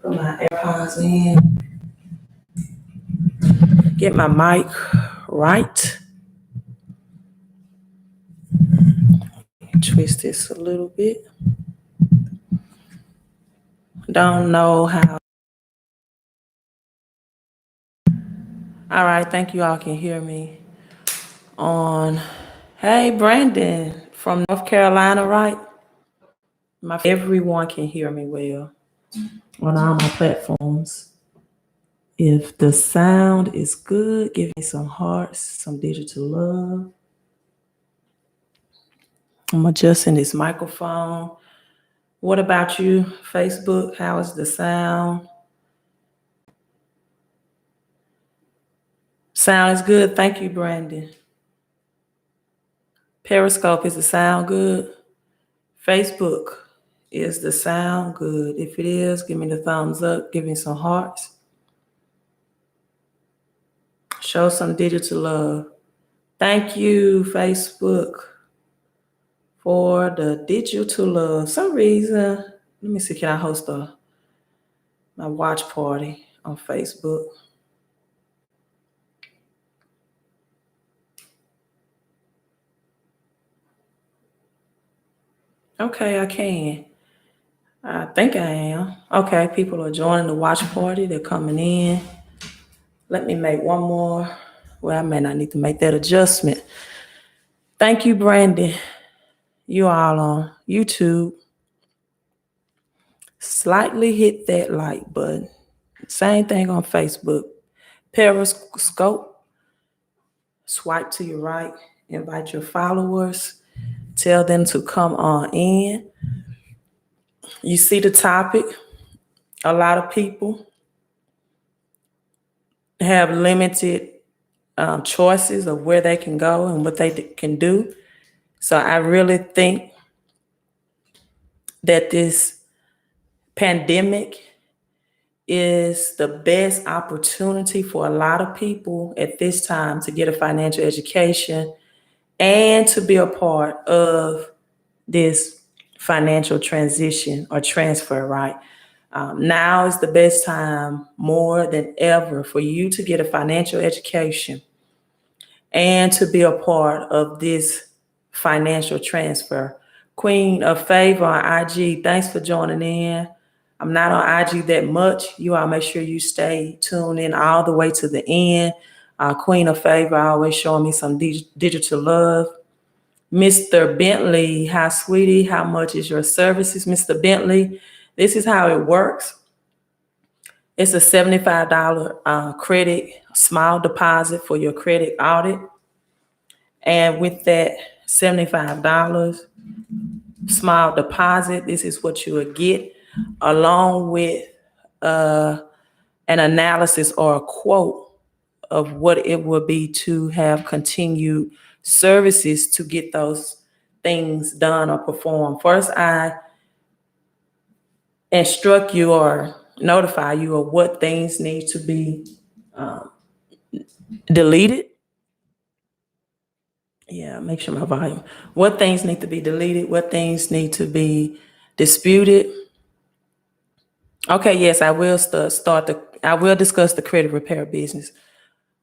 Put my AirPods in. Get my mic right. Twist this a little bit. Don't know how. All right, thank you all can hear me on. Hey, Brandon from North Carolina, right? Everyone can hear me well on all my platforms. If the sound is good, give me some hearts, some digital love. I'm adjusting this microphone. What about you, Facebook? How is the sound? Sound is good. Thank you, Brandon. Periscope, is the sound good? Facebook, is the sound good? If it is, give me the thumbs up. Give me some hearts. Show some digital love. Thank you, Facebook, for the digital love. Some reason, let me see, can I host my watch party on Facebook? Okay, I can. I think I am. Okay, people are joining the watch party. They're coming in. Let me make one more. Well, I may not need to make that adjustment. Thank you, Brandon. You all on YouTube. Slightly hit that like button. Same thing on Facebook. Periscope. Swipe to your right. Invite your followers. Tell them to come on in. You see the topic. A lot of people have limited choices of where they can go and what they can do. So I really think that this pandemic is the best opportunity for a lot of people at this time to get a financial education and to be a part of this financial transition or transfer, right? Now is the best time more than ever for you to get a financial education and to be a part of this financial transfer. Queen of Favor on IG, thanks for joining in. I'm not on IG that much. You all make sure you stay tuned in all the way to the end. Queen of Favor always showing me some digital love. Mr. Bentley, hi, sweetie. How much is your services, Mr. Bentley? This is how it works. It's a $75 credit, small deposit for your credit audit. And with that $75 small deposit, this is what you would get, along with an analysis or a quote of what it would be to have continued services to get those things done or performed. First, I instruct you or notify you of what things need to be deleted. Yeah, make sure my volume. What things need to be deleted, what things need to be disputed. Okay, yes, I will I will discuss the credit repair business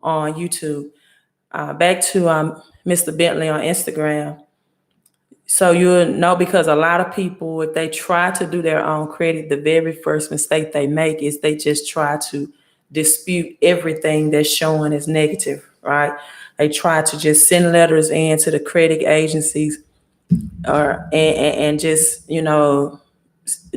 on YouTube. Back to Mr. Bentley on Instagram. So you'll know, because a lot of people, if they try to do their own credit, the very first mistake they make is they just try to dispute everything that's showing as negative, right? They try to just send letters in to the credit agencies and just,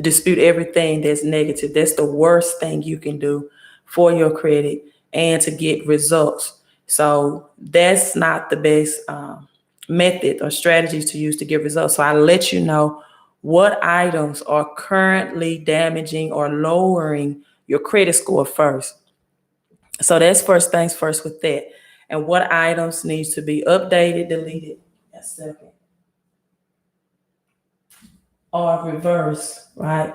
dispute everything that's negative. That's the worst thing you can do for your credit and to get results. So that's not the best method or strategies to use to get results. So I let you know what items are currently damaging or lowering your credit score first. So that's first things first with that. And what items needs to be updated, deleted, a second, or reverse, right?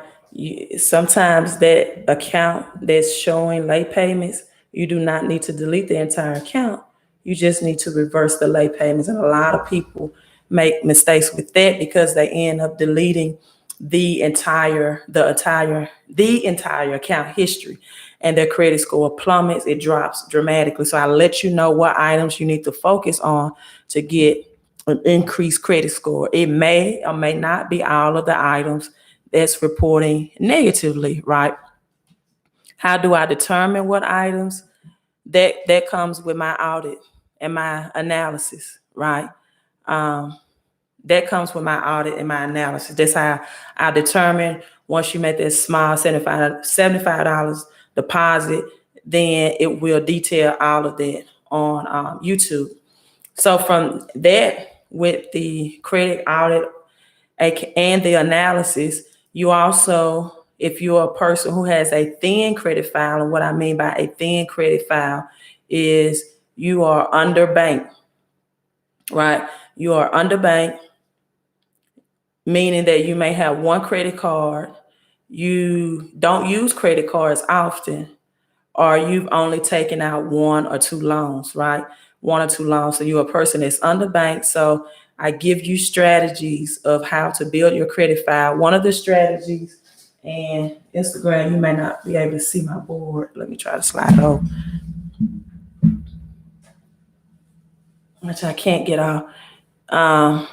Sometimes that account that's showing late payments, you do not need to delete the entire account. You just need to reverse the late payments. And a lot of people make mistakes with that because they end up deleting the entire account history, and their credit score plummets, it drops dramatically. So I let you know what items you need to focus on to get an increased credit score. It may or may not be all of the items that's reporting negatively, right? How do I determine what items? That comes with my audit and my analysis, right? That comes with my audit and my analysis. That's how I determine once you make that small $75 deposit, then it will detail all of that on YouTube. So from that, with the credit audit and the analysis, you also, if you're a person who has a thin credit file, and what I mean by a thin credit file is you are underbanked, right? You are underbanked, meaning that you may have one credit card, you don't use credit cards often, or you've only taken out one or two loans, right? One or two loans. So you're a person that's underbanked. So I give you strategies of how to build your credit file. One of the strategies, and Instagram, you may not be able to see my board. Let me try to slide over, which I can't get all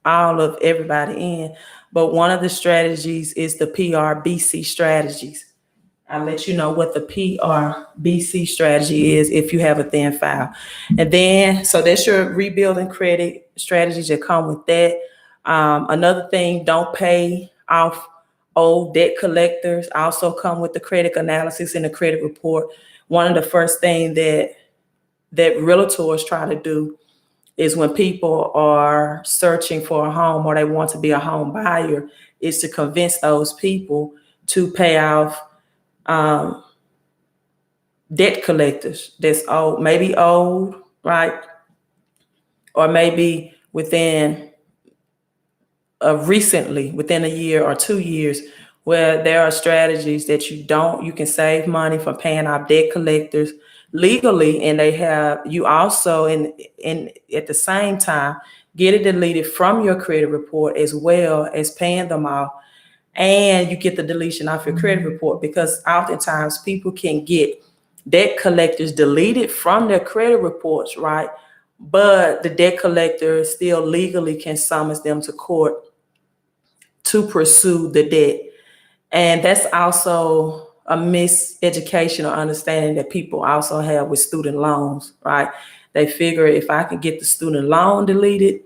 of everybody in. But one of the strategies is the PRBC strategies. I'll let you know what the PRBC strategy is if you have a thin file. And then, so that's your rebuilding credit strategies that come with that. Another thing, don't pay off old debt collectors. Also come with the credit analysis and the credit report. One of the first things that realtors try to do is when people are searching for a home or they want to be a home buyer, is to convince those people to pay off debt collectors that's old, maybe old, right? Or maybe within recently, within a year or 2 years, where there are strategies that you can save money from paying off debt collectors legally, and they have you also in at the same time get it deleted from your credit report as well as paying them off. And you get the deletion off your credit report, because oftentimes people can get debt collectors deleted from their credit reports, right? But the debt collector still legally can summons them to court to pursue the debt. And that's also a miseducation or understanding that people also have with student loans, right? They figure if I can get the student loan deleted,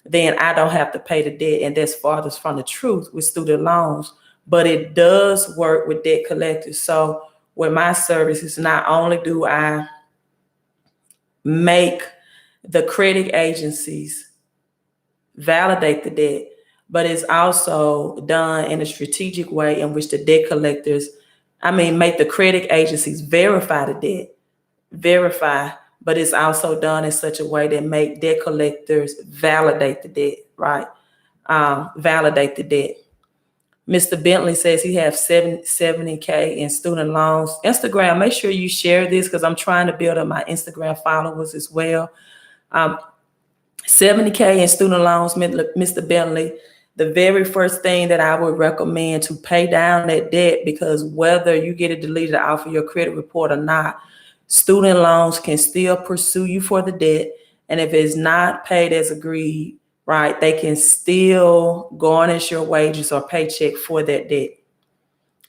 then I don't have to pay the debt. And that's farthest from the truth with student loans. But it does work with debt collectors. So with my services, not only do I make the credit agencies validate the debt, but it's also done in a strategic way in which the debt collectors, make the credit agencies verify the debt, but it's also done in such a way that make debt collectors validate the debt, right? Validate the debt. Mr. Bentley says he has 70K in student loans. Instagram, make sure you share this because I'm trying to build up my Instagram followers as well. 70K in student loans, Mr. Bentley. The very first thing that I would recommend to pay down that debt, because whether you get it deleted off of your credit report or not, student loans can still pursue you for the debt. And if it's not paid as agreed, right, they can still garnish your wages or paycheck for that debt.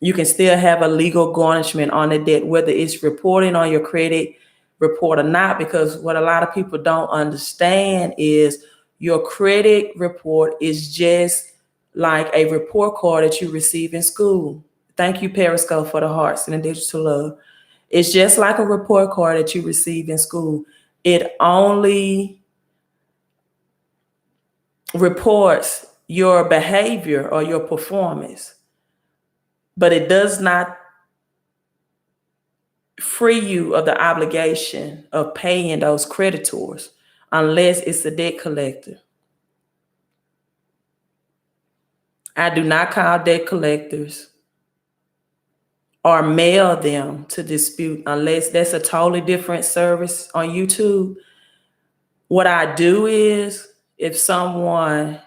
You can still have a legal garnishment on the debt, whether it's reporting on your credit report or not, because what a lot of people don't understand is your credit report is just like a report card that you receive in school. Thank you, Periscope, for the hearts and the digital love. It's just like a report card that you receive in school. It only reports your behavior or your performance, but it does not free you of the obligation of paying those creditors unless it's a debt collector. I do not call debt collectors or mail them to dispute unless that's a totally different service on YouTube. What I do is, if someone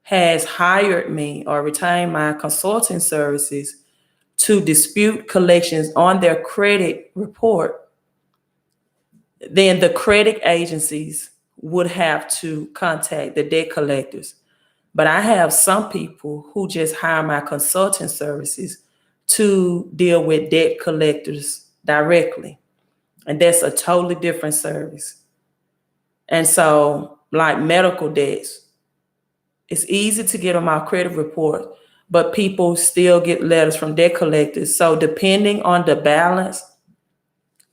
has hired me or retained my consulting services to dispute collections on their credit report, then the credit agencies would have to contact the debt collectors. But I have some people who just hire my consulting services to deal with debt collectors directly. And that's a totally different service. And so, like medical debts, it's easy to get on my credit report, but people still get letters from debt collectors. So depending on the balance,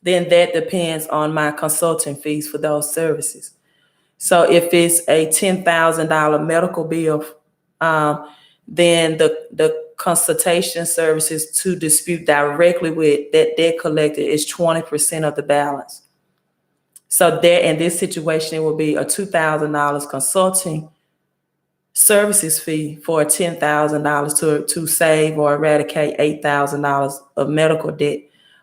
then that depends on my consulting fees for those services. So if it's a $10,000 medical bill, then the consultation services to dispute directly with that debt collector is 20% of the balance. So there, in this situation, it will be a $2,000 consulting services fee for $10,000 to save or eradicate $8,000 of medical debt.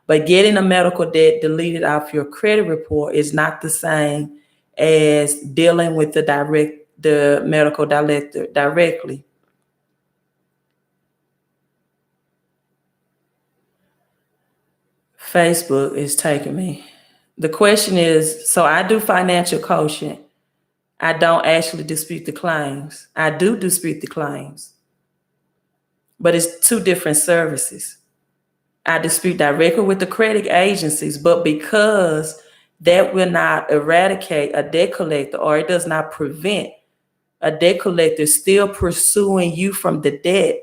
But getting a medical debt deleted off your credit report is not the same as dealing with the medical director directly. Facebook is taking me. The question is, so I do financial coaching. I don't actually dispute the claims. I do dispute the claims, but it's two different services. I dispute directly with the credit agencies, but because that will not eradicate a debt collector, or it does not prevent a debt collector still pursuing you from the debt,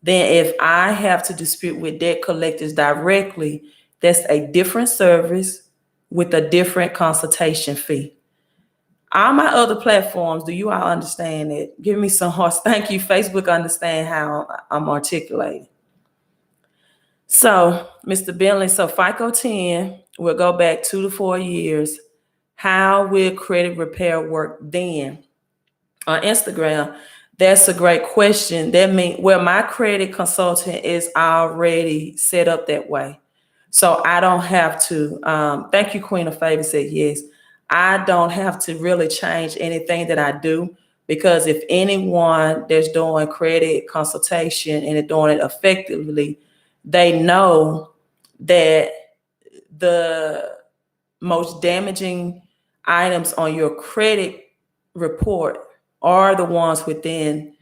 then if I have to dispute with debt collectors directly, that's a different service with a different consultation fee. All my other platforms, do you all understand it? Give me some hearts. Thank you. Facebook understand how I'm articulating. So, Mr. Bentley, so FICO 10 will go back 2 to 4 years. How will credit repair work then? On Instagram, that's a great question. That means, well, my credit consultant is already set up that way. So I don't have to, thank you, Queen of Favor said yes. I don't have to really change anything that I do, because if anyone that's doing credit consultation and they're doing it effectively, they know that the most damaging items on your credit report are the ones within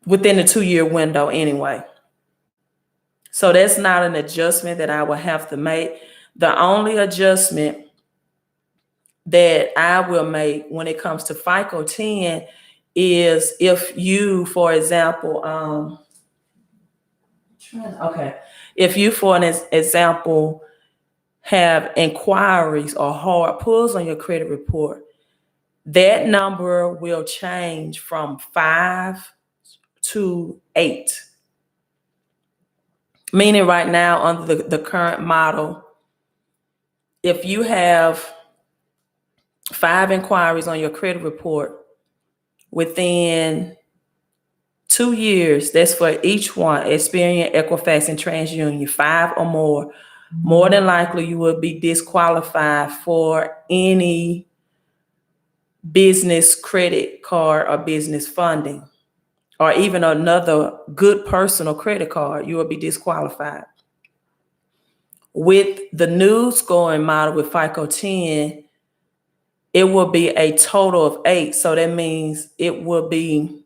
the 2-year window anyway. So that's not an adjustment that I will have to make. The only adjustment that I will make when it comes to FICO 10 is if you, for example, if you, for an example, have inquiries or hard pulls on your credit report, that number will change from 5 to 8. Meaning right now, under the current model, if you have 5 inquiries on your credit report within 2 years, that's for each one, Experian, Equifax, and TransUnion, 5 or more than likely you will be disqualified for any business credit card or business funding, or even another good personal credit card. You will be disqualified. With the new scoring model with FICO 10, it will be a total of 8. So that means it will be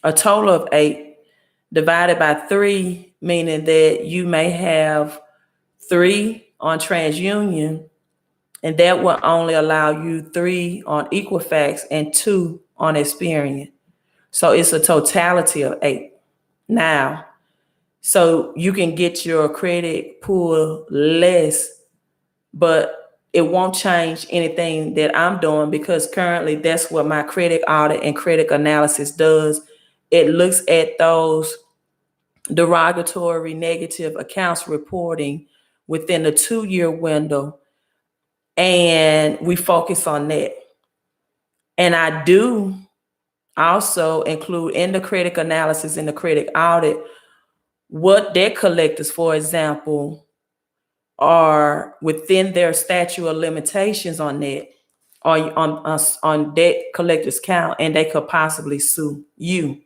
a total of 8 divided by 3, meaning that you may have 3 on TransUnion, and that will only allow you 3 on Equifax and 2 on Experian. So it's a totality of 8. Now, so you can get your credit pool less, but it won't change anything that I'm doing, because currently that's what my credit audit and credit analysis does. It looks at those derogatory negative accounts reporting within the 2-year window, and we focus on that. And I do also include in the credit analysis and the credit audit what debt collectors, for example, are within their statute of limitations on that. on debt collector's account, and they could possibly sue you.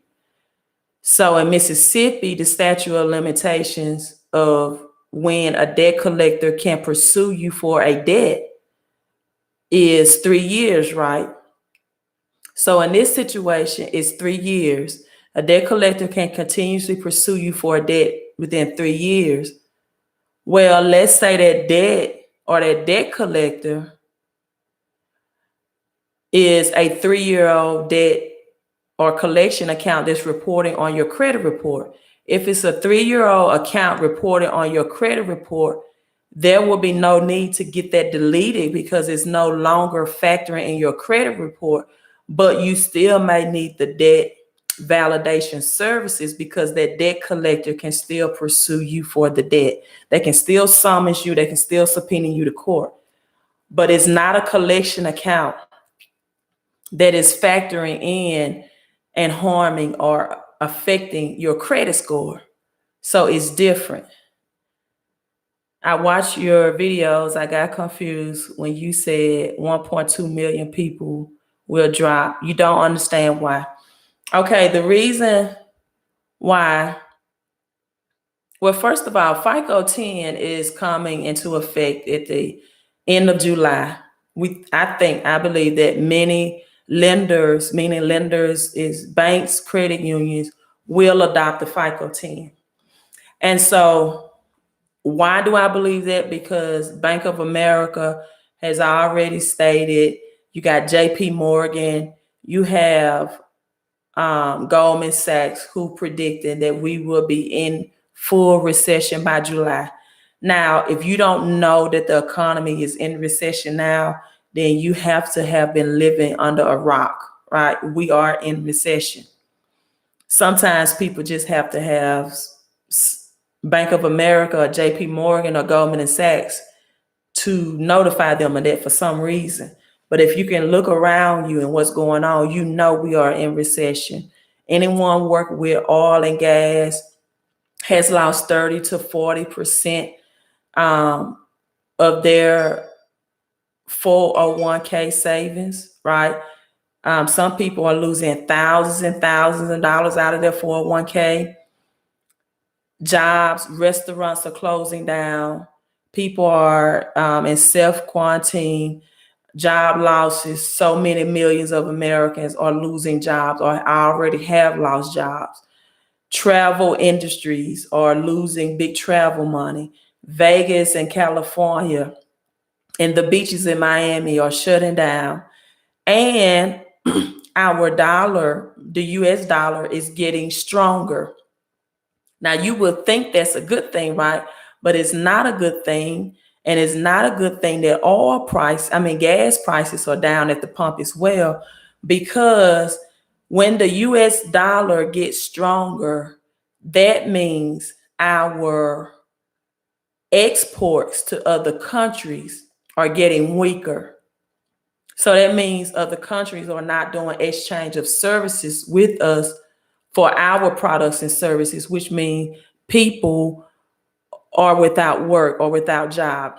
So in Mississippi, the statute of limitations of when a debt collector can pursue you for a debt is 3 years, right? So in this situation, it's 3 years. A debt collector can continuously pursue you for a debt within 3 years. Well, let's say that debt or that debt collector is a 3-year-old debt or collection account that's reporting on your credit report. If it's a 3-year-old account reported on your credit report, there will be no need to get that deleted because it's no longer factoring in your credit report, but you still may need the debt validation services because that debt collector can still pursue you for the debt. They can still summons you, they can still subpoena you to court, but it's not a collection account that is factoring in and harming or affecting your credit score. So it's different. I watched your videos. I got confused when you said 1.2 million people will drop. You don't understand why. Okay, the reason why, well, first of all, FICO 10 is coming into effect at the end of July. I believe that many lenders, meaning lenders is banks, credit unions, will adopt the FICO 10. And so why do I believe that? Because Bank of America has already stated, you got JP Morgan, you have Goldman Sachs, who predicted that we will be in full recession by July. Now, if you don't know that the economy is in recession now, then you have to have been living under a rock, right? We are in recession. Sometimes people just have to have Bank of America or JP Morgan or Goldman Sachs to notify them of that for some reason. But if you can look around you and what's going on, you know we are in recession. Anyone work with oil and gas has lost 30 to 40% of their 401k savings, right? Some people are losing thousands and thousands of dollars out of their 401k. Jobs, restaurants are closing down. People are in self-quarantine. Job losses, so many millions of Americans are losing jobs or already have lost jobs. Travel industries are losing big travel money. Vegas and California and the beaches in Miami are shutting down. And our dollar, the US dollar, is getting stronger. Now, you would think that's a good thing, right? But it's not a good thing. And it's not a good thing that gas prices are down at the pump as well, because when the US dollar gets stronger, that means our exports to other countries are getting weaker. So that means other countries are not doing exchange of services with us for our products and services, which means people are without work or without job.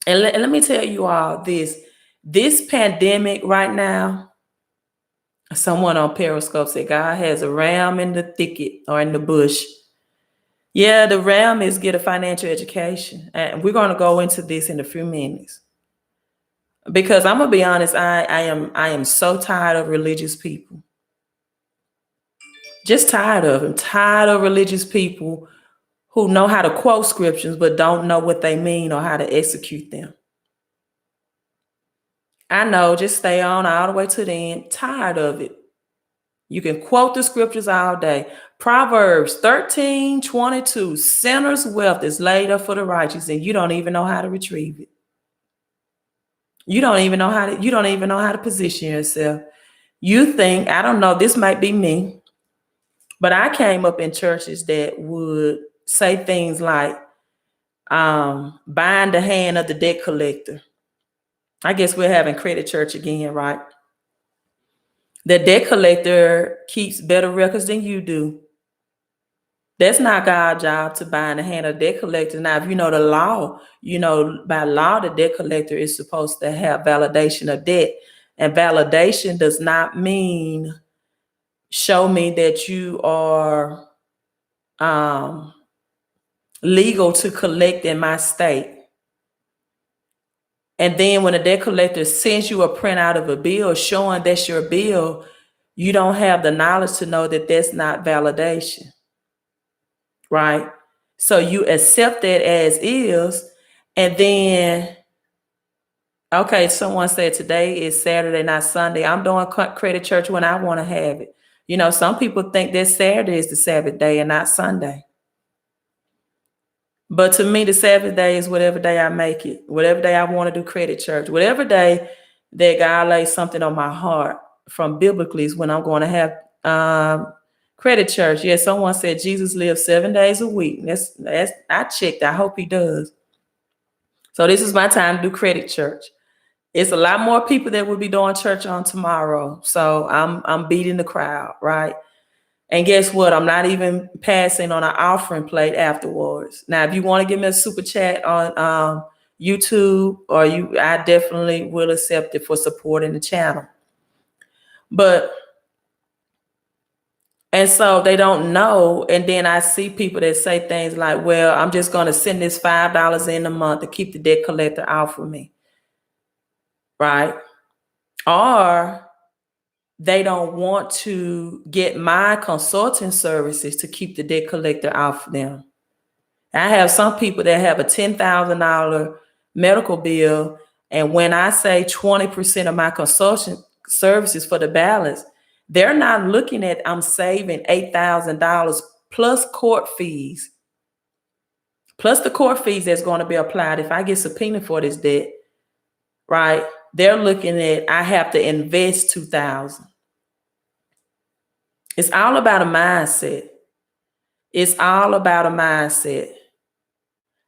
And let me tell you all this pandemic right now, someone on Periscope said God has a ram in the thicket or in the bush. Yeah, the ram is get a financial education. And we're going to go into this in a few minutes. Because I'm going to be honest, I am so tired of religious people. Just tired of them. Tired of religious people who know how to quote scriptures but don't know what they mean or how to execute them. I know, just stay on all the way to the end. Tired of it. You can quote the scriptures all day. Proverbs 13:22, sinner's wealth is laid up for the righteous, and you don't even know how to retrieve it. You don't even know how to position yourself. You think, I don't know, this might be me, but I came up in churches that would say things like, bind the hand of the debt collector. I guess we're having credit church again, right? The debt collector keeps better records than you do. That's not God's job to bind the hand of debt collector. Now, if you know the law, by law, the debt collector is supposed to have validation of debt. And validation does not mean show me that you are legal to collect in my state. And then when a debt collector sends you a printout of a bill showing that's your bill, you don't have the knowledge to know that that's not validation, right? So you accept that as is, and then, okay, someone said today is Saturday, not Sunday. I'm doing credit church when I want to have it. Some people think that Saturday is the Sabbath day and not Sunday. But to me, the Sabbath day is whatever day I make it, whatever day I want to do credit church, whatever day that God lays something on my heart from biblically is when I'm going to have credit church. Yeah, someone said Jesus lives 7 days a week. That's I checked. I hope he does. So this is my time to do credit church. It's a lot more people that will be doing church on tomorrow. So I'm beating the crowd, right? And guess what? I'm not even passing on an offering plate afterwards. Now, if you want to give me a super chat on YouTube, I definitely will accept it for supporting the channel. And so they don't know. And then I see people that say things like, well, I'm just going to send this $5 in a month to keep the debt collector off of me, right? Or they don't want to get my consulting services to keep the debt collector off them. I have some people that have a $10,000 medical bill, and when I say 20% of my consulting services for the balance, they're not looking at I'm saving $8,000 plus court fees, plus the court fees that's going to be applied if I get subpoenaed for this debt, right? They're looking at I have to invest $2,000. It's all about a mindset. It's all about a mindset.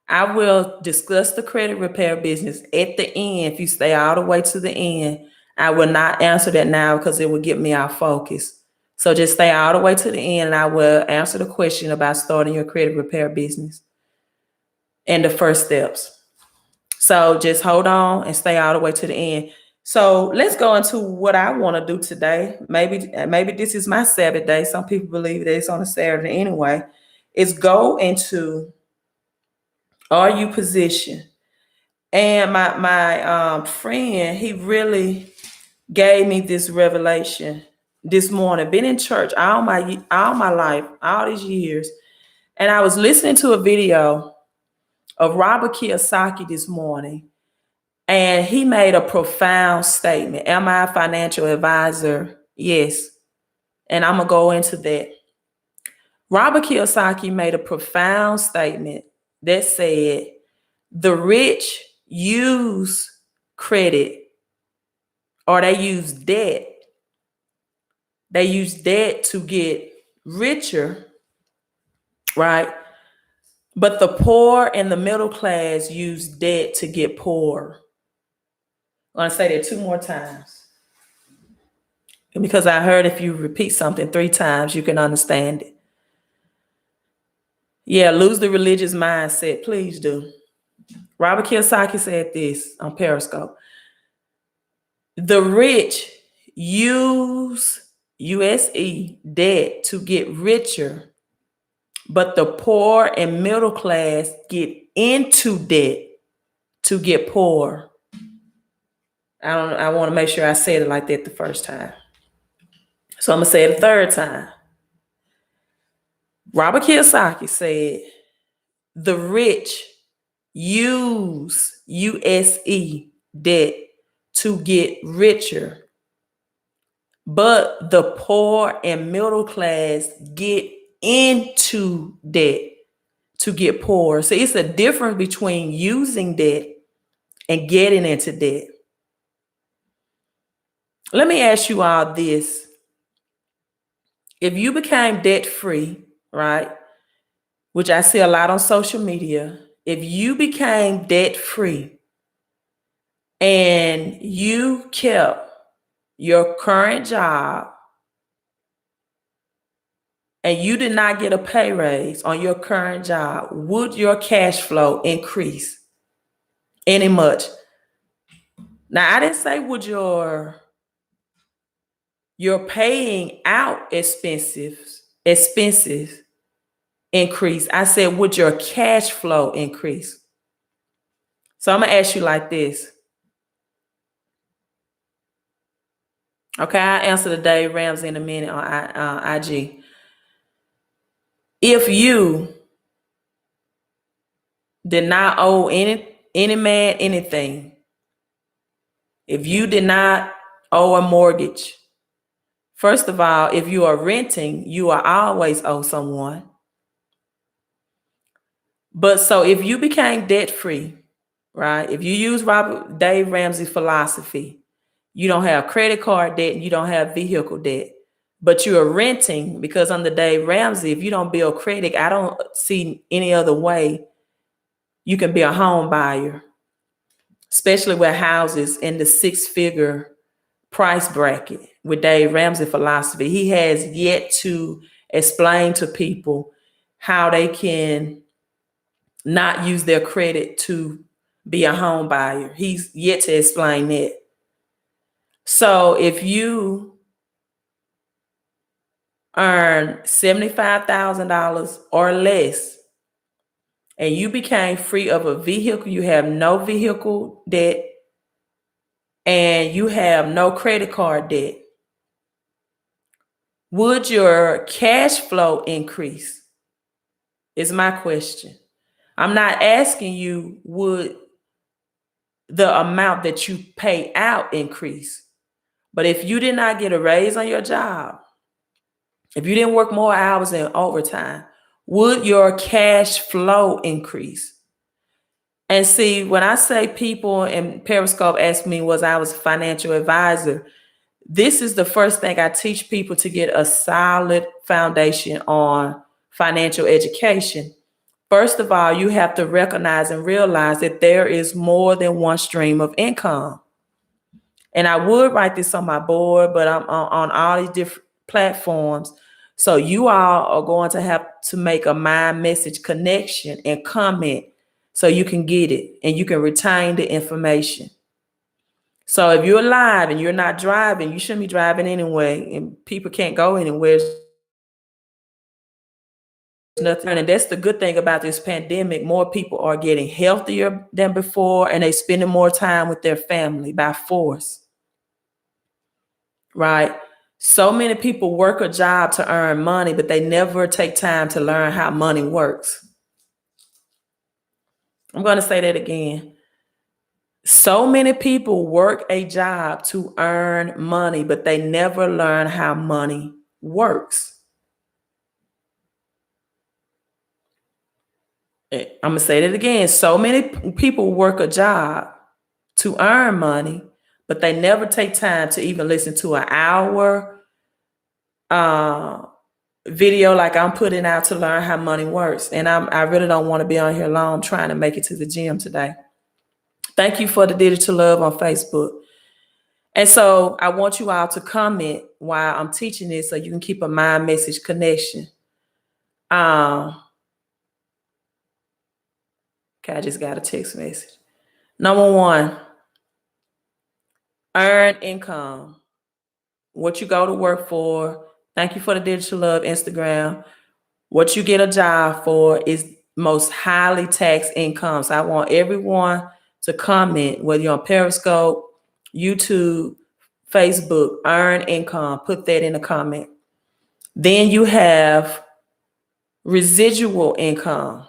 I will discuss the credit repair business at the end. If you stay all the way to the end, I will not answer that now because it will get me off focus. So just stay all the way to the end and I will answer the question about starting your credit repair business and the first steps. So just hold on and stay all the way to the end. So let's go into what I want to do today. Maybe this is my Sabbath day. Some people believe that it's on a Saturday anyway. Is go into, are you positioned? And my friend, he really gave me this revelation this morning. Been in church all my life, all these years, and I was listening to a video of Robbie Kiyosaki this morning, and he made a profound statement. Am I a financial advisor? Yes, and I'm gonna go into that. Robbie Kiyosaki made a profound statement that said, the rich use credit, or they use debt. They use debt to get richer, right? But the poor and the middle class use debt to get poorer. I'm going to say that 2 more times, because I heard if you repeat something 3 times, you can understand it. Yeah, lose the religious mindset. Please do. Robert Kiyosaki said this on Periscope. The rich use USE debt to get richer, but the poor and middle class get into debt to get poor. I want to make sure I said it like that the first time. So I'm going to say it the third time. Robert Kiyosaki said, the rich use USE debt to get richer, but the poor and middle class get into debt to get poor. So it's a difference between using debt and getting into debt. Let me ask you all this. If you became debt free, right, which I see a lot on social media, if you became debt free and you kept your current job and you did not get a pay raise on your current job, would your cash flow increase any much? Now, I didn't say would your paying out expenses increase. I said, would your cash flow increase? So I'm gonna ask you like this. Okay, I'll answer the Dave Ramsey in a minute on IG. If you did not owe any man anything, if you did not owe a mortgage, first of all, if you are renting, you are always owe someone. But so if you became debt free, right? If you use Dave Ramsey's philosophy, you don't have credit card debt and you don't have vehicle debt, but you are renting, because under Dave Ramsey, if you don't build credit, I don't see any other way you can be a home buyer, especially with houses in the 6-figure price bracket with Dave Ramsey philosophy. He has yet to explain to people how they can not use their credit to be a home buyer. He's yet to explain that. So if you earn $75,000 or less and you became free of a vehicle, you have no vehicle debt, and you have no credit card debt, would your cash flow increase? Is my question. I'm not asking you, would the amount that you pay out increase? But if you did not get a raise on your job, if you didn't work more hours in overtime, would your cash flow increase? And see, when I say people, and Periscope asked me was I was a financial advisor, this is the first thing I teach people to get a solid foundation on financial education. First of all, you have to recognize and realize that there is more than one stream of income. And I would write this on my board, but I'm on all these different platforms. So you all are going to have to make a mind message connection and comment so you can get it and you can retain the information. So if you're live and you're not driving, you shouldn't be driving anyway, and people can't go anywhere. Nothing. And that's the good thing about this pandemic. More people are getting healthier than before, and they spending more time with their family by force. Right? So many people work a job to earn money, but they never take time to learn how money works. I'm going to say that again. So many people work a job to earn money, but they never learn how money works. I'm going to say that again. So many people work a job to earn money, but they never take time to even listen to an hour video like I'm putting out to learn how money works. And I really don't want to be on here long trying to make it to the gym today. Thank you for the digital love on Facebook. And so I want you all to comment while I'm teaching this so you can keep a mind message connection. Okay, I just got a text message. Number one, earn income. What you go to work for. Thank you for the digital love Instagram. What you get a job for is most highly taxed income. So I want everyone to comment, whether you're on Periscope, YouTube, Facebook, earn income. Put that in the comment. Then you have residual income.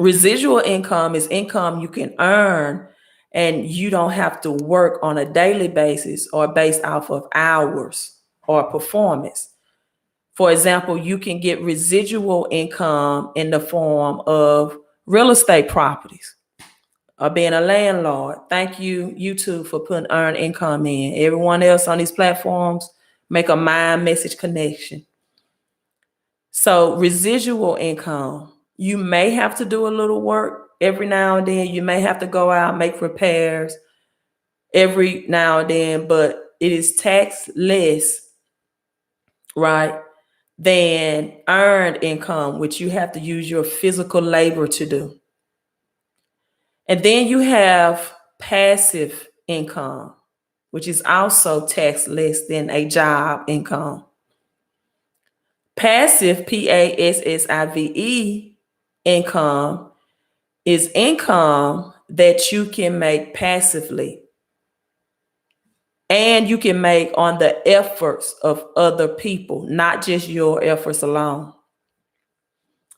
Residual income is income you can earn and you don't have to work on a daily basis or based off of hours or performance. For example, you can get residual income in the form of real estate properties or being a landlord. Thank you, YouTube, for putting earn income in. Everyone else on these platforms, make a mind message connection. So residual income, you may have to do a little work every now and then. You may have to go out, make repairs every now and then, but it is tax less, right? than earned income, which you have to use your physical labor to do. And then you have passive income, which is also taxed less than a job income. Passive, PASSIVE income is income that you can make passively and you can make on the efforts of other people, not just your efforts alone.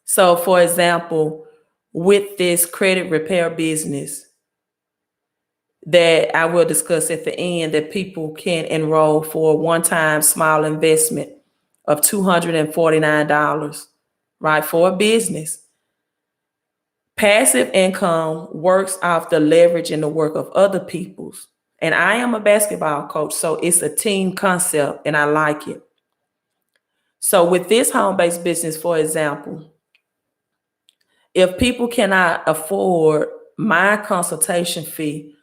So for example, with this credit repair business that I will discuss at the end, that people can enroll for a one-time small investment of $249, right, for a business. Passive income works off the leverage and the work of other people's. And I am a basketball coach, so it's a team concept and I like it. So with this home-based business, for example, if people cannot afford my consultation fee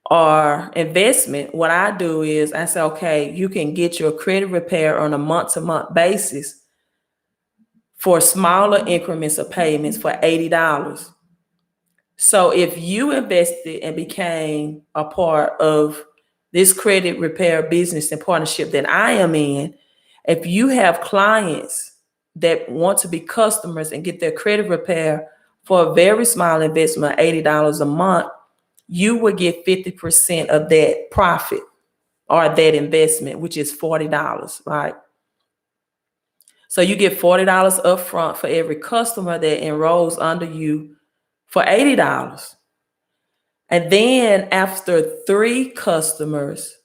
or investment, what I do is I say, okay, you can get your credit repair on a month-to-month basis for smaller increments of payments for $80. So if you invested and became a part of this credit repair business and partnership that I am in, if you have clients that want to be customers and get their credit repair for a very small investment, $80 a month, you would get 50% of that profit or that investment, which is $40, right? So you get $40 up front for every customer that enrolls under you for $80. And then after 3 customers,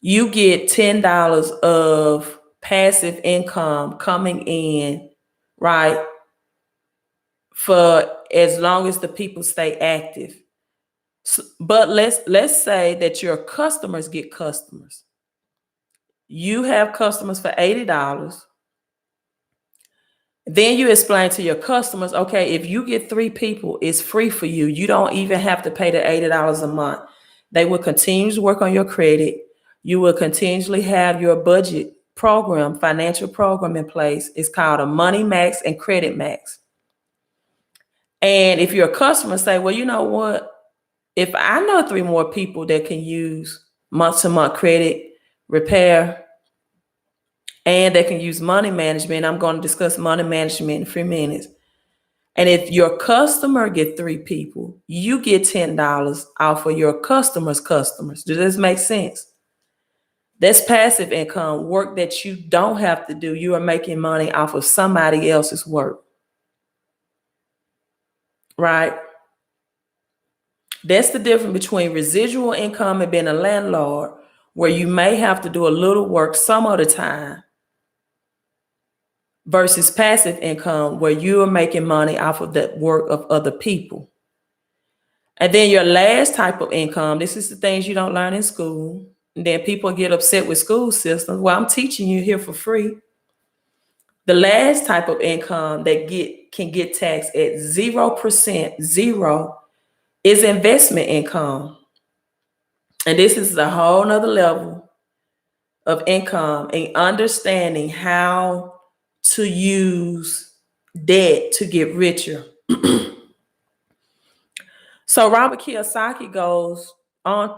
you get $10 of passive income coming in, right? For as long as the people stay active. So, but let's say that your customers get customers. You have customers for $80. Then you explain to your customers, okay, if you get 3 people, it's free for you. You don't even have to pay the $80 a month. They will continue to work on your credit. You will continually have your budget program, financial program in place. It's called a Money Max and Credit Max. And if your customers say, well, you know what? If I know 3 more people that can use month-to-month credit repair and they can use money management, I'm going to discuss money management in a few minutes. And if your customer get 3 people, you get $10 off of your customers. Does this make sense? That's passive income, work that you don't have to do. You are making money off of somebody else's work, right? That's the difference between residual income and being a landlord, where you may have to do a little work some of the time, versus passive income, where you are making money off of the work of other people. And then your last type of income, this is the things you don't learn in school. And then people get upset with school systems. Well, I'm teaching you here for free. The last type of income that can get taxed at 0%, zero, is investment income. And this is a whole nother level of income and understanding how to use debt to get richer. So Robert Kiyosaki goes on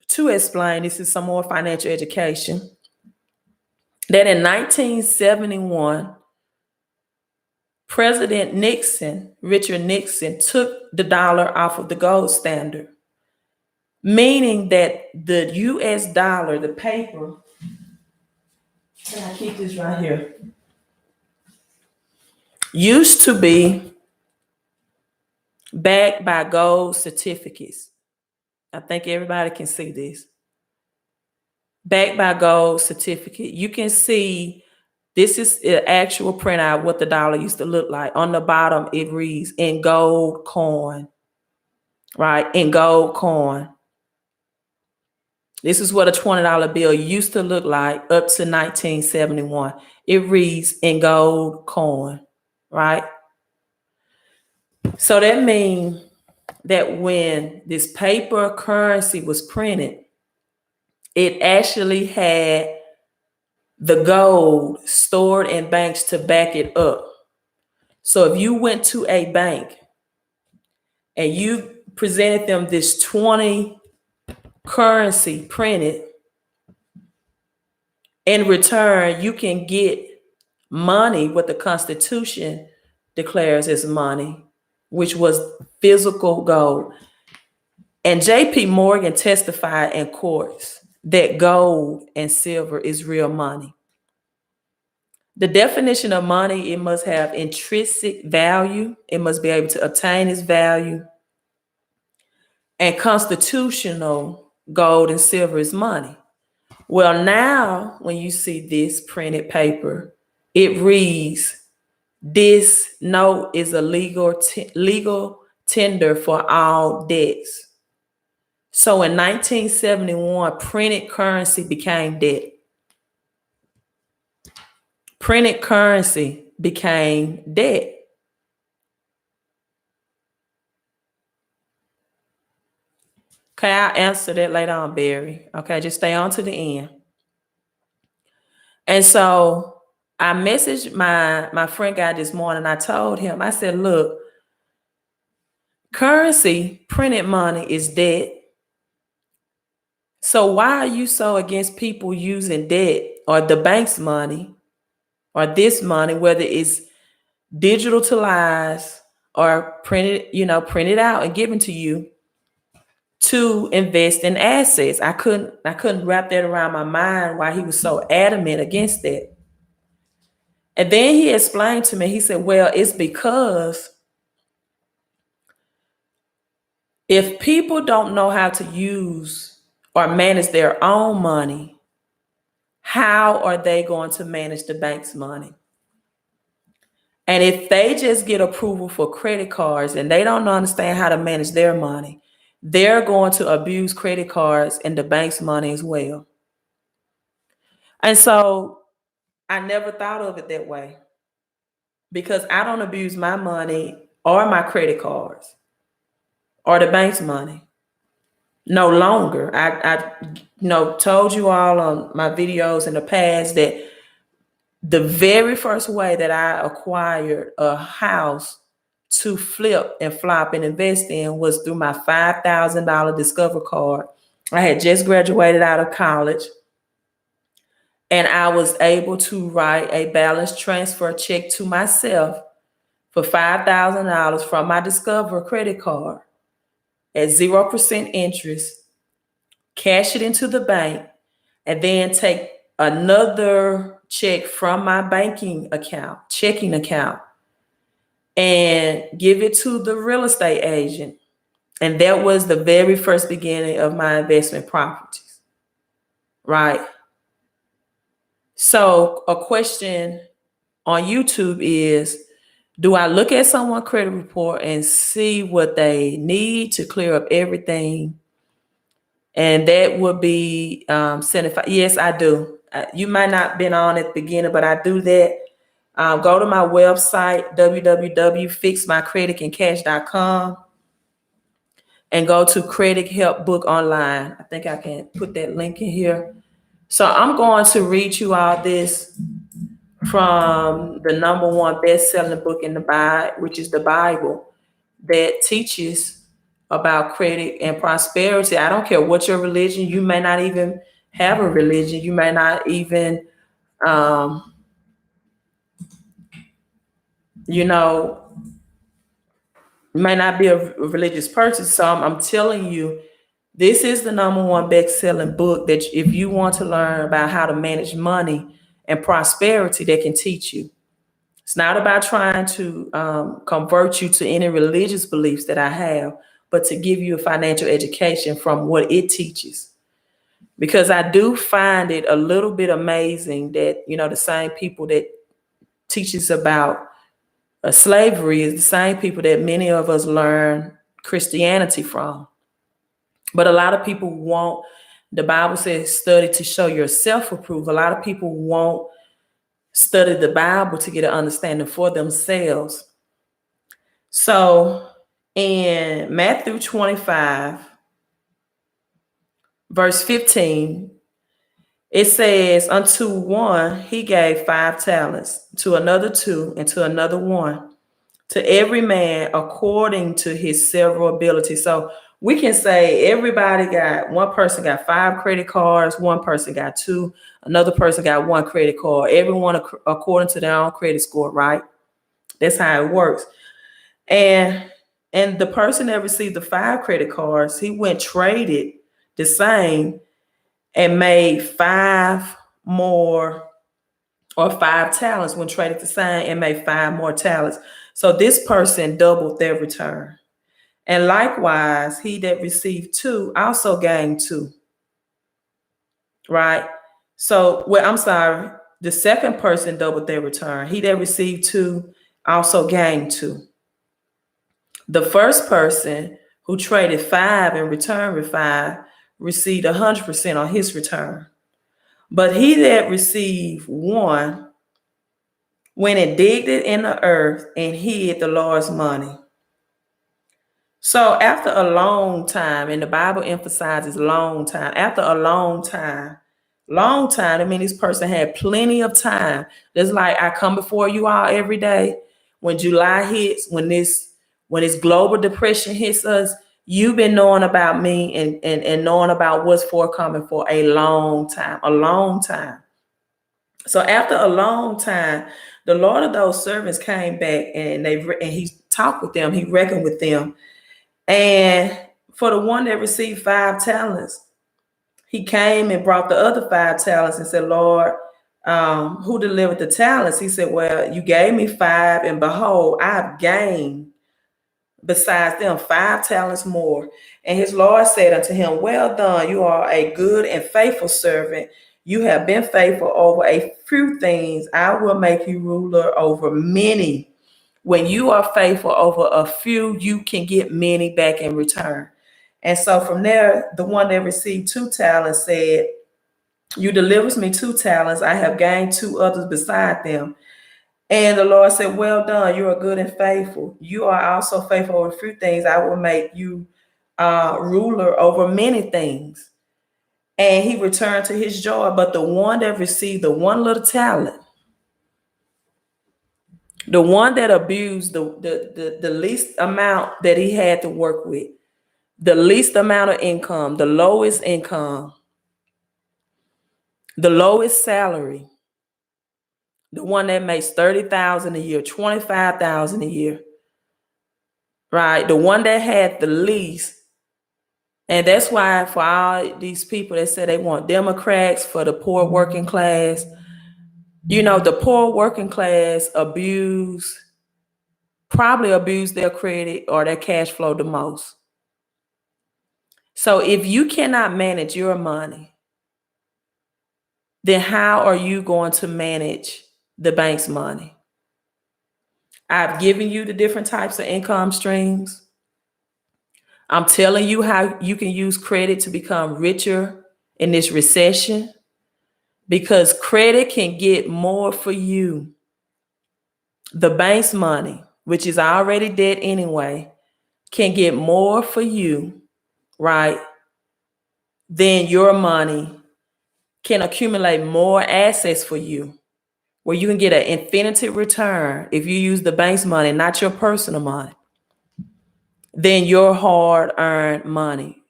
to explain, this is some more financial education, that in 1971, President Nixon, Richard Nixon, took the dollar off of the gold standard, meaning that the US dollar, the paper, can I keep this right here, used to be backed by gold certificates. I think everybody can see this. Backed by gold certificate. You can see this is an actual printout what the dollar used to look like. On the bottom, it reads in gold coin, right? In gold coin. This is what a $20 bill used to look like up to 1971. It reads in gold coin, right? So that means that when this paper currency was printed, it actually had the gold stored in banks to back it up. So if you went to a bank and you presented them this 20 currency printed, in return, you can get money, what the Constitution declares as money, which was physical gold. And J.P. Morgan testified in courts that gold and silver is real money. The definition of money, it must have intrinsic value. It must be able to obtain its value. And constitutional gold and silver is money. Well, now when you see this printed paper, it reads, this note is a legal tender for all debts. So in 1971, printed currency became debt. Printed currency became debt. Okay, I'll answer that later on, Barry. Okay, just stay on to the end. And so I messaged my friend guy this morning. I told him, I said, look, currency, printed money is debt. So why are you so against people using debt or the bank's money or this money, whether it's digitalized or printed out and given to you to invest in assets? I couldn't wrap that around my mind why he was so adamant against that. And then he explained to me, he said, well, it's because if people don't know how to use or manage their own money, how are they going to manage the bank's money? And if they just get approval for credit cards and they don't understand how to manage their money, they're going to abuse credit cards and the bank's money as well. And so I never thought of it that way, because I don't abuse my money or my credit cards or the bank's money. No longer. I told you all on my videos in the past that the very first way that I acquired a house to flip and flop and invest in was through my $5,000 Discover card. I had just graduated out of college, and I was able to write a balance transfer check to myself for $5,000 from my Discover credit card at 0% interest, cash it into the bank, and then take another check from my checking account, and give it to the real estate agent. And that was the very first beginning of my investment properties, right? So a question on YouTube is, do I look at someone's credit report and see what they need to clear up everything? And that would be 75. Yes, I do. You might not have been on at the beginning, but I do that. Go to my website, www.fixmycreditandcash.com, and go to Credit Help Book Online. I think I can put that link in here. So I'm going to read you all this from the #1 best-selling book in the Bible, which is the Bible, that teaches about credit and prosperity. I don't care what your religion. You may not even have a religion. You may not even, you may not be a religious person. So I'm telling you, this is the #1 best-selling book that if you want to learn about how to manage money and prosperity, that can teach you. It's not about trying to convert you to any religious beliefs that I have, but to give you a financial education from what it teaches. Because I do find it a little bit amazing that, the same people that teaches about slavery is the same people that many of us learn Christianity from. But a lot of people won't. The Bible says study to show yourself approved. A lot of people won't study the Bible to get an understanding for themselves. So in Matthew 25, verse 15, It says, unto one he gave 5 talents, to another 2, and to another 1, to every man according to his several abilities. So we can say one person got 5 credit cards, one person got 2, another person got 1 credit card, everyone according to their own credit score, right? That's how it works. And the person that received the 5 credit cards, he went traded the same and made 5 more, or 5 talents, when traded the same and made 5 more talents. So this person doubled their return. And likewise, he that received 2 also gained 2. Right? So, I'm sorry, the second person doubled their return. He that received 2 also gained 2. The first person who traded 5 and returned with 5 received 100% on his return. But he that received 1 went and digged it in the earth and hid the Lord's money. So after a long time, and the Bible emphasizes long time, after a long time, I mean, this person had plenty of time. Just like I come before you all every day. When July hits, when this global depression hits us, you've been knowing about me and knowing about what's forthcoming for a long time. So after a long time, the Lord of those servants came back and he talked with them, he reckoned with them. And for the one that received 5 talents, he came and brought the other 5 talents and said, Lord, who delivered the talents? He said, well, you gave me 5, and behold, I've gained besides them 5 talents more. And his Lord said unto him, well done, you are a good and faithful servant. You have been faithful over a few things. I will make you ruler over many. When you are faithful over a few, you can get many back in return. And so from there, the one that received 2 talents said, you delivered me 2 talents. I have gained 2 others beside them. And the Lord said, well done, you are good and faithful. You are also faithful over a few things. I will make you ruler over many things. And he returned to his joy. But the one that received the 1 little talent, the one that abused the least amount that he had to work with, the least amount of income, the lowest income, the lowest salary, the one that makes $30,000 a year, $25,000 a year, right? The one that had the least. And that's why for all these people that say they want Democrats for the poor working class, the poor working class probably abuse their credit or their cash flow the most. So if you cannot manage your money, then how are you going to manage the bank's money? I've given you the different types of income streams. I'm telling you how you can use credit to become richer in this recession, because credit can get more for you. The bank's money, which is already dead anyway, can get more for you, right? Then your money can accumulate more assets for you, where you can get an infinite return if you use the bank's money, not your personal money, than your hard-earned money.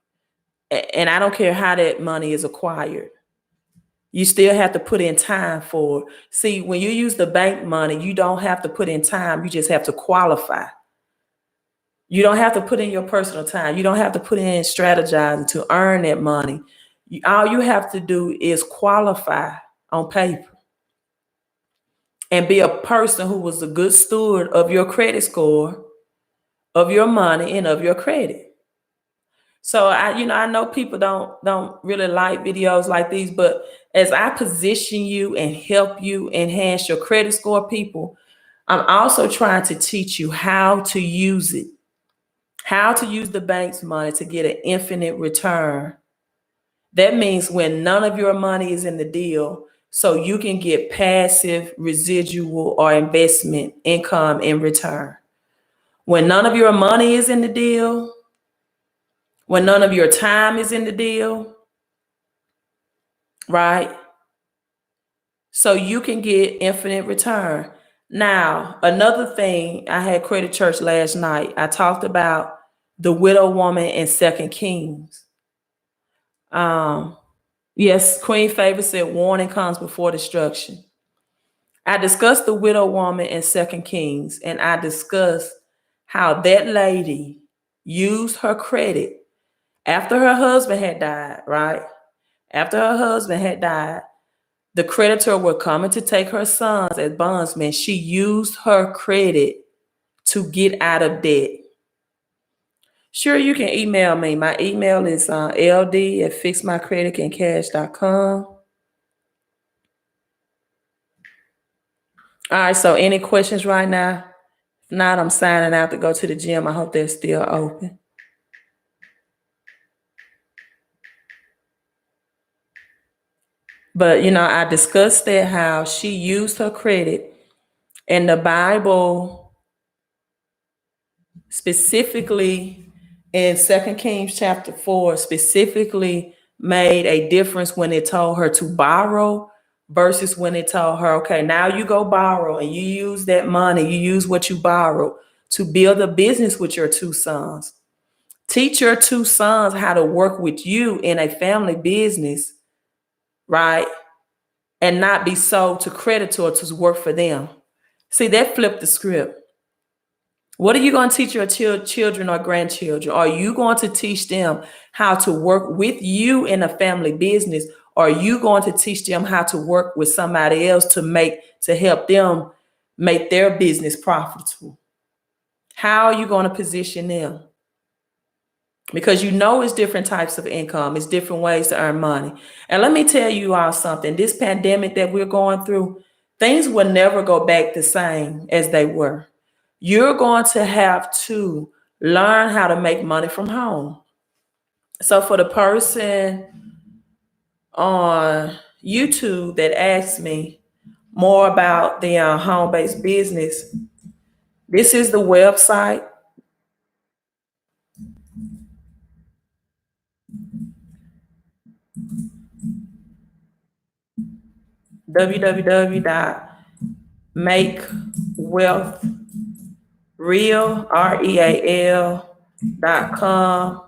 And I don't care how that money is acquired. You still have to put in time for it. See, when you use the bank money, you don't have to put in time. You just have to qualify. You don't have to put in your personal time. You don't have to put in strategizing to earn that money. All you have to do is qualify on paper and be a person who was a good steward of your credit score, of your money, and of your credit. So I know people don't really like videos like these, but as I position you and help you enhance your credit score, people, I'm also trying to teach you how to use it, how to use the bank's money to get an infinite return. That means when none of your money is in the deal, so you can get passive, residual, or investment income in return. When none of your money is in the deal, when none of your time is in the deal, right? so you can get infinite return. Now, another thing, I had Credit Church last night. I talked about the widow woman in 2 Kings. Yes, Queen Favor said warning comes before destruction. I discussed the widow woman in 2 Kings, and I discussed how that lady used her credit after her husband had died, right? After her husband had died, the creditor were coming to take her sons as bondsmen. She used her credit to get out of debt. Sure, you can email me. My email is ld@fixmycreditandcash.com. All right, so any questions right now? If not, I'm signing out to go to the gym. I hope they're still open. But, I discussed that how she used her credit, and the Bible specifically in 2 Kings chapter 4 specifically made a difference when it told her to borrow versus when it told her, okay, now you go borrow and you use that money, you use what you borrowed to build a business with your 2 sons. Teach your 2 sons how to work with you in a family business, right? And not be sold to creditor to work for them. See, that flipped the script. What are you going to teach your children or grandchildren? Are you going to teach them how to work with you in a family business? Or are you going to teach them how to work with somebody else to help them make their business profitable? How are you going to position them? Because it's different types of income. It's different ways to earn money. And let me tell you all something. This pandemic that we're going through, things will never go back the same as they were. You're going to have to learn how to make money from home. So for the person on YouTube that asked me more about the home-based business, this is the website. www.makewealthreal.com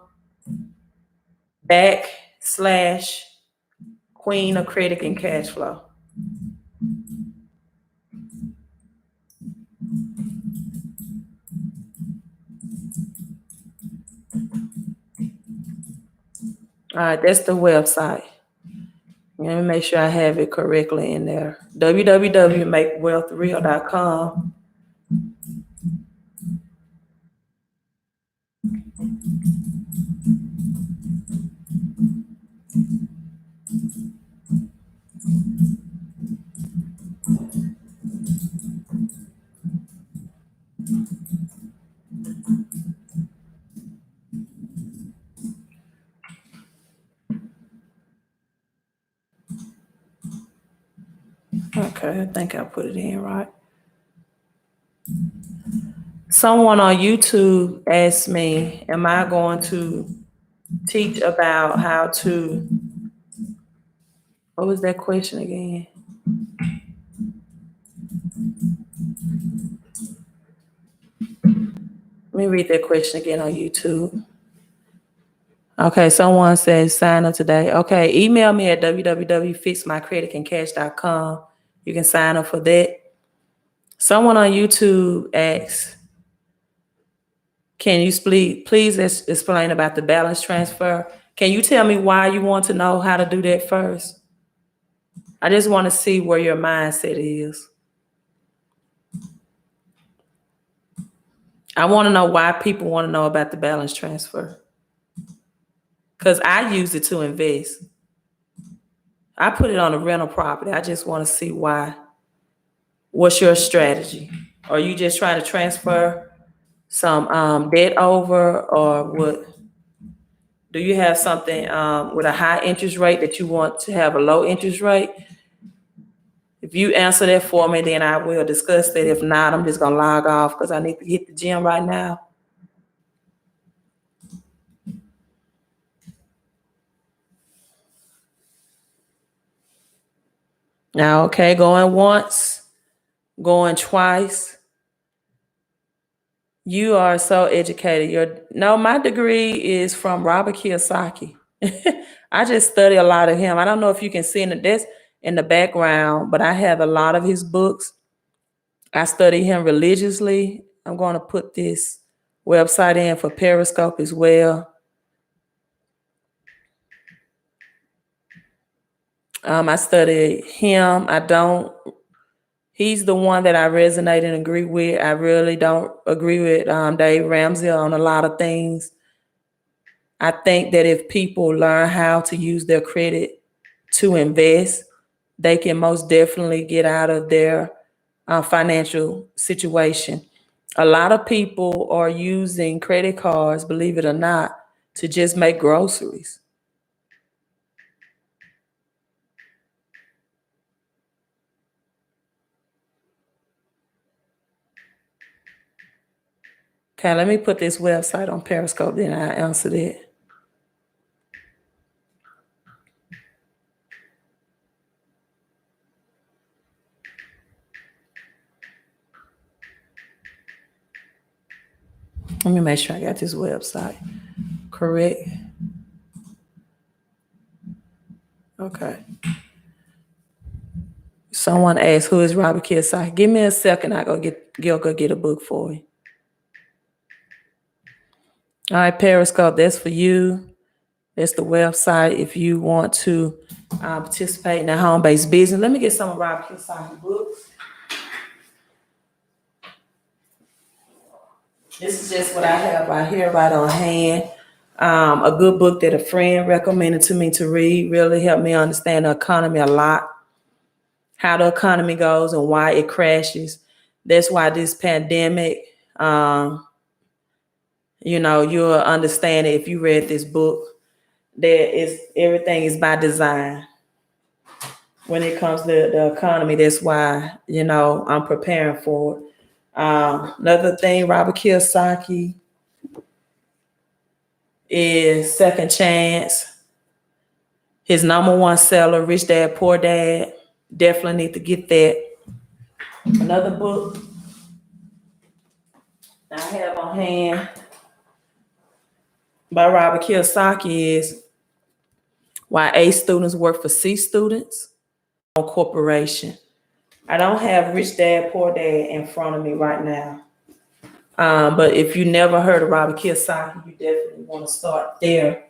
/Queen of Credit and Cashflow. All right, that's the website. Let me make sure I have it correctly in there. www.makewealthreal.com. Okay, I think I put it in right. Someone on YouTube asked me, am I going to teach about how to, what was that question again? Let me read that question again on YouTube. Okay, someone says sign up today. Okay, email me at www.fixmycreditandcash.com. You can sign up for that. Someone on YouTube asks, can you please explain about the balance transfer? Can you tell me why you want to know how to do that first? I just want to see where your mindset is. I want to know why people want to know about the balance transfer. Because I use it to invest. I put it on a rental property. I just want to see why. What's your strategy? Are you just trying to transfer some debt over, or what? Do you have something with a high interest rate that you want to have a low interest rate? If you answer that for me, then I will discuss that. If not, I'm just going to log off because I need to hit the gym right now. Now, okay, going once, going twice. You are so educated. My degree is from Robbie Kiyosaki. I just study a lot of him. I don't know if you can see this in the background, but I have a lot of his books. I study him religiously. I'm going to put this website in for Periscope as well. I study him. He's the one that I resonate and agree with. I really don't agree with Dave Ramsey on a lot of things. I think that if people learn how to use their credit to invest, they can most definitely get out of their financial situation. A lot of people are using credit cards, believe it or not, to just make groceries. Okay, let me put this website on Periscope, then I'll answer that. Let me make sure I got this website correct. Okay. Someone asked, who is Robbie Kid? Give me a second. I'll go get a book for you. All right, Periscope, that's for you. That's the website if you want to participate in the home-based business. Let me get some of Robbie Kid books. This is just what I have right here, right on hand. A good book that a friend recommended to me to read, really helped me understand the economy a lot, how the economy goes and why it crashes. That's why this pandemic, you'll understand it if you read this book, that everything is by design. When it comes to the economy, that's why, I'm preparing for it. Another thing, Robbie Kiyosaki is Second Chance. His #1 seller, Rich Dad, Poor Dad. Definitely need to get that. Another book I have on hand by Robbie Kiyosaki is Why A Students Work for C Students on Corporation. I don't have Rich Dad, Poor Dad in front of me right now. But if you never heard of Robbie Kiyosaki, you definitely want to start there.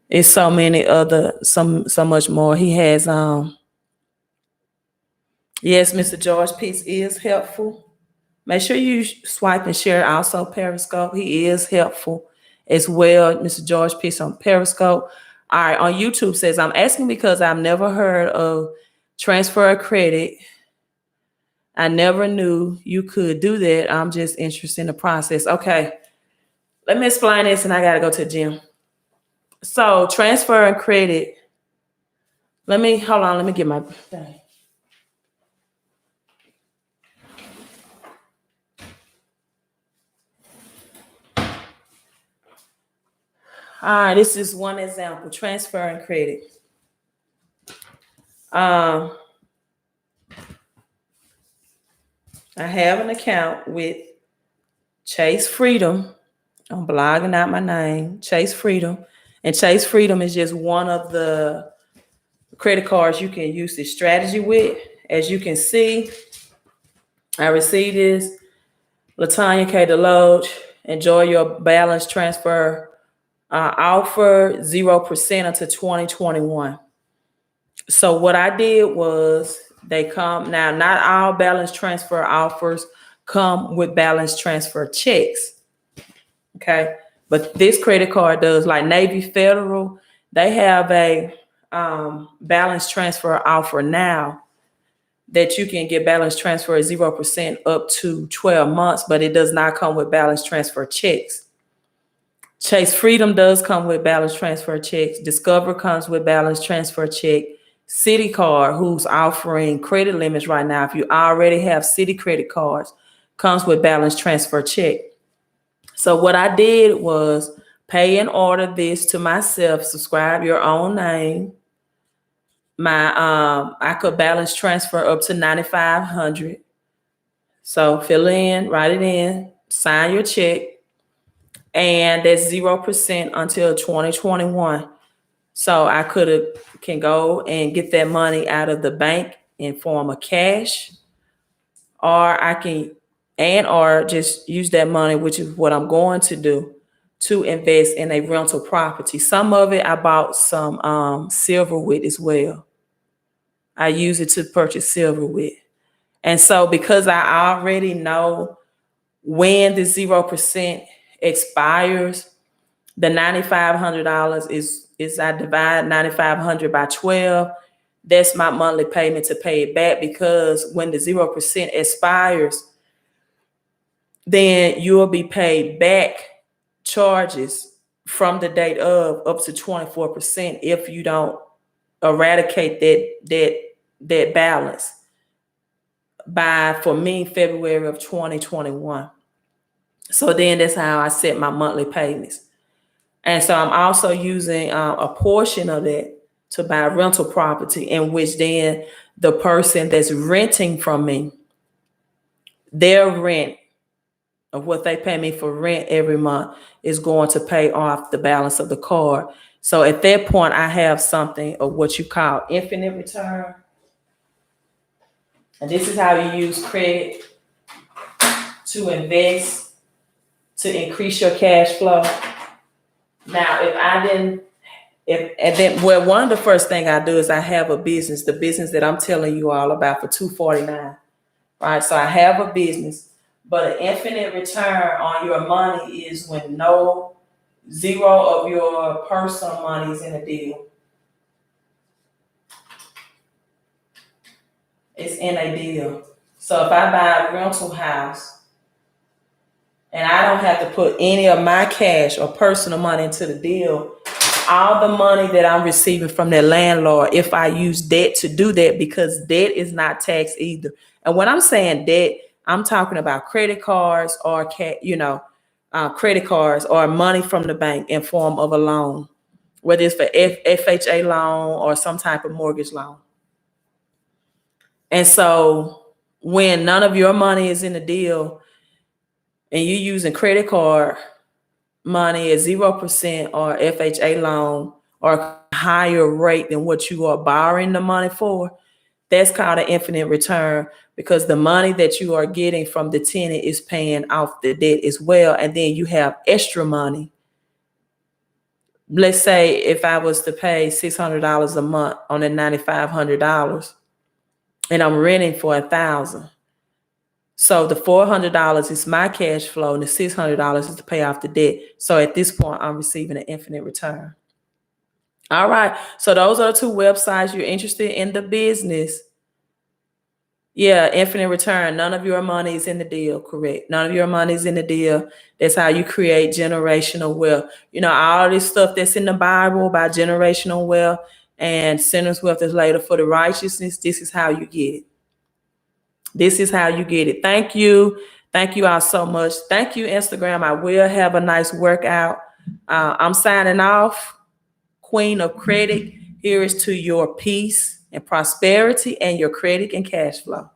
It's so many other, so much more. He has, yes, Mr. George Pitts is helpful. Make sure you swipe and share also Periscope. He is helpful as well. Mr. George Pitts on Periscope. All right, on YouTube says, I'm asking because I've never heard of transfer of credit. I never knew you could do that. I'm just interested in the process. Okay, let me explain this and I got to go to the gym. So transferring credit, let me get my thing. All right, this is one example, transferring credit. I have an account with Chase Freedom. I'm blogging out my name, Chase Freedom. And Chase Freedom is just one of the credit cards you can use this strategy with. As you can see, I received this. 𝒞𝓇𝑒𝒾𝓉, enjoy your balance transfer offer 0% until 2021. So what I did was they come now, not all balance transfer offers come with balance transfer checks. Okay. But this credit card does, like Navy Federal, they have a balance transfer offer now that you can get balance transfer at 0% up to 12 months, but it does not come with balance transfer checks. Chase Freedom does come with balance transfer checks. Discover comes with balance transfer check. Citi Card, who's offering credit limits right now, if you already have Citi credit cards, comes with balance transfer check. So what I did was pay and order this to myself, subscribe your own name. I could balance transfer up to $9,500. So fill in, write it in, sign your check, and that's 0% until 2021. So I can go and get that money out of the bank in form of cash, or or just use that money, which is what I'm going to do, to invest in a rental property. Some of it I bought some silver with as well. I use it to purchase silver with. And so because I already know when the 0% expires, the $9,500 is I divide 9,500 by 12. That's my monthly payment to pay it back, because when the 0% expires, then you'll be paid back charges from the date of up to 24% if you don't eradicate that balance by, for me, February of 2021. So then that's how I set my monthly payments. And so I'm also using a portion of that to buy rental property, in which then the person that's renting from me, their rent of what they pay me for rent every month is going to pay off the balance of the card. So at that point, I have something of what you call infinite return. And this is how you use credit to invest, to increase your cash flow. Now, one of the first thing I do is I have a business, the business that I'm telling you all about for $249, right? So I have a business, but an infinite return on your money is when zero of your personal money is in a deal. It's in a deal. So if I buy a rental house and I don't have to put any of my cash or personal money into the deal, all the money that I'm receiving from that landlord, if I use debt to do that, because debt is not taxed either. And when I'm saying debt, I'm talking about credit cards or credit cards or money from the bank in form of a loan, whether it's for FHA loan or some type of mortgage loan. And so when none of your money is in the deal and you're using credit card money at 0% or FHA loan or higher rate than what you are borrowing the money for, that's called an infinite return, because the money that you are getting from the tenant is paying off the debt as well. And then you have extra money. Let's say if I was to pay $600 a month on the $9,500 and I'm renting for $1,000. So the $400 is my cash flow and the $600 is to pay off the debt. So at this point, I'm receiving an infinite return. All right. So those are the two websites. You're interested in the business. Yeah, infinite return. None of your money is in the deal, correct? None of your money is in the deal. That's how you create generational wealth. All this stuff that's in the Bible about generational wealth and sinners' wealth is later for the righteousness. This is how you get it. This is how you get it. Thank you. Thank you all so much. Thank you, Instagram. I will have a nice workout. I'm signing off. Queen of Credit. Here is to your peace and prosperity and your credit and cash flow.